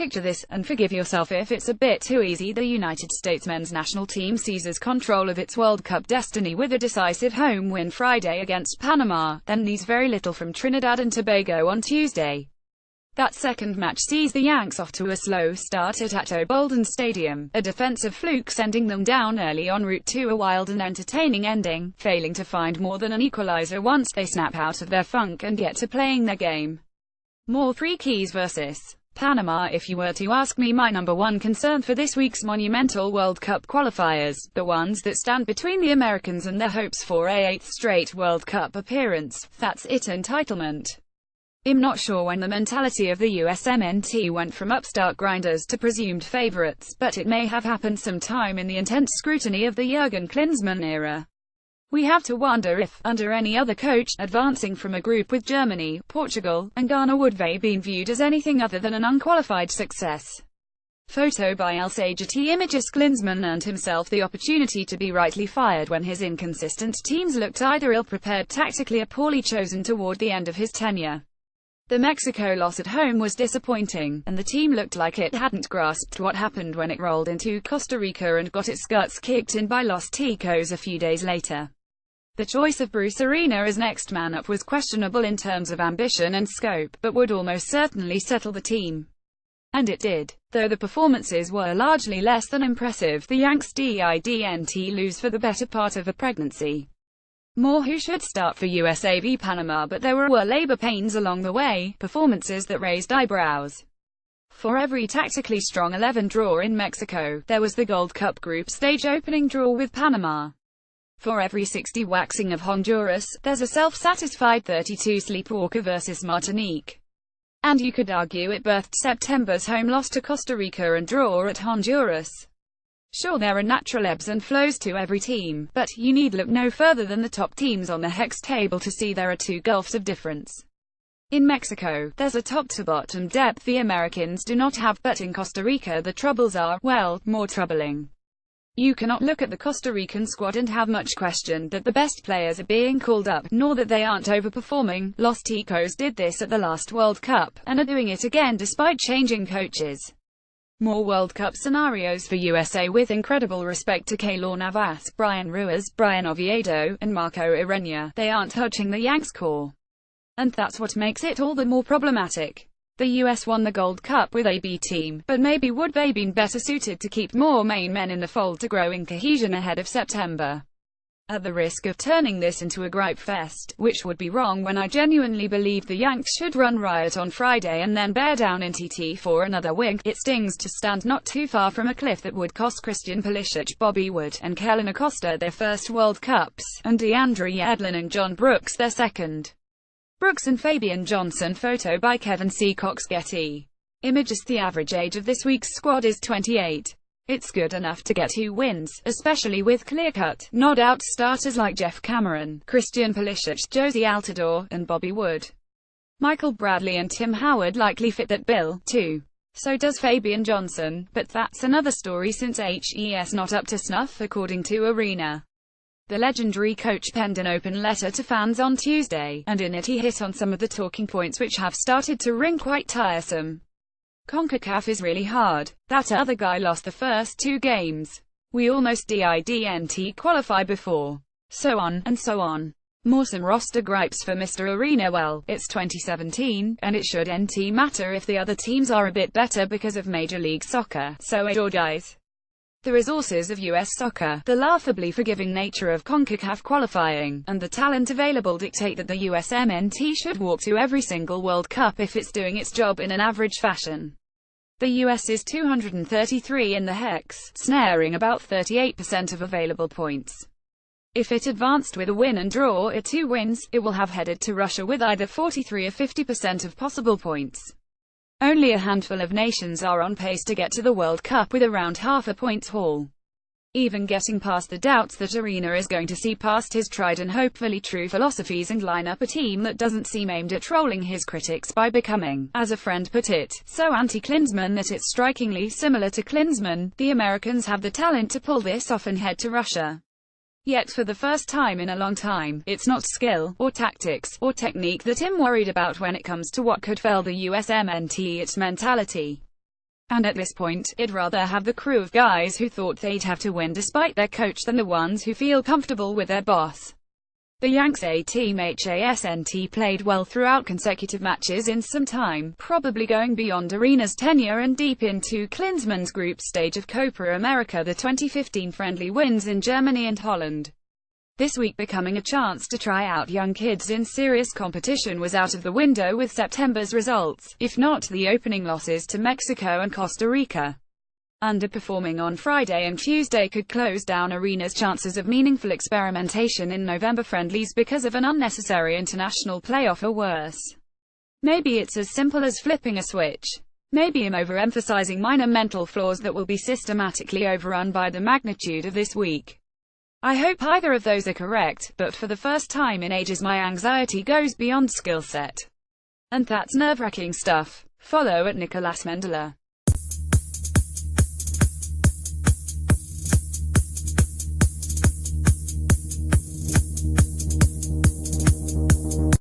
picture this, and forgive yourself if it's a bit too easy. The United States men's national team seizes control of its World Cup destiny with a decisive home win Friday against Panama, then needs very little from Trinidad and Tobago on Tuesday. That second match sees the Yanks off to a slow start at Bolden Stadium, a defensive fluke sending them down early en route to a wild and entertaining ending, failing to find more than an equalizer once they snap out of their funk and get to playing their game. More three keys versus Panama. If you were to ask me my number one concern for this week's monumental World Cup qualifiers, the ones that stand between the Americans and their hopes for a 8th straight World Cup appearance, that's it: entitlement. I'm not sure when the mentality of the USMNT went from upstart grinders to presumed favorites, but it may have happened sometime in the intense scrutiny of the Jurgen Klinsmann era. We have to wonder if, under any other coach, advancing from a group with Germany, Portugal, and Ghana would have been viewed as anything other than an unqualified success. Photo by El Sajati. Images. Klinsmann earned himself the opportunity to be rightly fired when his inconsistent teams looked either ill-prepared tactically or poorly chosen toward the end of his tenure. The Mexico loss at home was disappointing, and the team looked like it hadn't grasped what happened when it rolled into Costa Rica and got its guts kicked in by Los Ticos a few days later. The choice of Bruce Arena as next man up was questionable in terms of ambition and scope, but would almost certainly settle the team. And it did. Though the performances were largely less than impressive, the Yanks didn't lose for the better part of a pregnancy. More who should start for USA v Panama, but there were labor pains along the way, performances that raised eyebrows. For every tactically strong 11 draw in Mexico, there was the Gold Cup group stage opening draw with Panama. For every 60 waxing of Honduras, there's a self-satisfied 32 sleepwalker versus Martinique. And you could argue it birthed September's home loss to Costa Rica and draw at Honduras. Sure, there are natural ebbs and flows to every team, but you need look no further than the top teams on the hex table to see there are two gulfs of difference. In Mexico, there's a top-to-bottom depth the Americans do not have, but in Costa Rica the troubles are, well, more troubling. You cannot look at the Costa Rican squad and have much question that the best players are being called up, nor that they aren't overperforming. Los Ticos did this at the last World Cup, and are doing it again despite changing coaches. More World Cup scenarios for USA with incredible respect to Keylor Navas, Brian Ruiz, Brian Oviedo, and Marco Irenia. They aren't touching the Yanks core. And that's what makes it all the more problematic. The US won the Gold Cup with a B team, but maybe would they been better suited to keep more main men in the fold to grow in cohesion ahead of September. At the risk of turning this into a gripe fest, which would be wrong when I genuinely believe the Yanks should run riot on Friday and then bear down in TT for another win, it stings to stand not too far from a cliff that would cost Christian Pulisic, Bobby Wood, and Kellen Acosta their first World Cups, and DeAndre Yedlin and John Brooks their second. Brooks and Fabian Johnson. Photo by Kevin C. Cox. Getty Images. The average age of this week's squad is 28. It's good enough to get 2 wins, especially with clear-cut, nod-out starters like Jeff Cameron, Christian Pulisic, Josie Altidore, and Bobby Wood. Michael Bradley and Tim Howard likely fit that bill, too. So does Fabian Johnson, but that's another story since HES not up to snuff, according to Arena. The legendary coach penned an open letter to fans on Tuesday, and in it he hit on some of the talking points which have started to ring quite tiresome. CONCACAF is really hard. That other guy lost the first 2 games. We almost didn't qualify before. So on, and so on. More some roster gripes for Mr. Arena. Well, it's 2017, and it shouldn't matter if the other teams are a bit better because of Major League Soccer, so guys. The resources of US soccer, the laughably forgiving nature of CONCACAF qualifying, and the talent available dictate that the USMNT should walk to every single World Cup if it's doing its job in an average fashion. The US is 233 in the hex, snaring about 38% of available points. If it advanced with a win and draw at 2 wins, it will have headed to Russia with either 43 or 50% of possible points. Only a handful of nations are on pace to get to the World Cup with around half a points haul. Even getting past the doubts that Arena is going to see past his tried and hopefully true philosophies and line up a team that doesn't seem aimed at trolling his critics by becoming, as a friend put it, so anti-Klinsmann that it's strikingly similar to Klinsmann. The Americans have the talent to pull this off and head to Russia. Yet for the first time in a long time, it's not skill, or tactics, or technique that I'm worried about when it comes to what could fail the USMNT, it's mentality. And at this point, I'd rather have the crew of guys who thought they'd have to win despite their coach than the ones who feel comfortable with their boss. The Yanks A-team HASNT played well throughout consecutive matches in some time, probably going beyond Arena's tenure and deep into Klinsmann's group stage of Copa America, the 2015 friendly wins in Germany and Holland. This week becoming a chance to try out young kids in serious competition was out of the window with September's results, if not the opening losses to Mexico and Costa Rica. Underperforming on Friday and Tuesday could close down Arena's chances of meaningful experimentation in November friendlies because of an unnecessary international playoff or worse. Maybe it's as simple as flipping a switch. Maybe I'm overemphasizing minor mental flaws that will be systematically overrun by the magnitude of this week. I hope either of those are correct, but for the first time in ages my anxiety goes beyond skill set. And that's nerve-wracking stuff. Follow at Nicolas Mendela.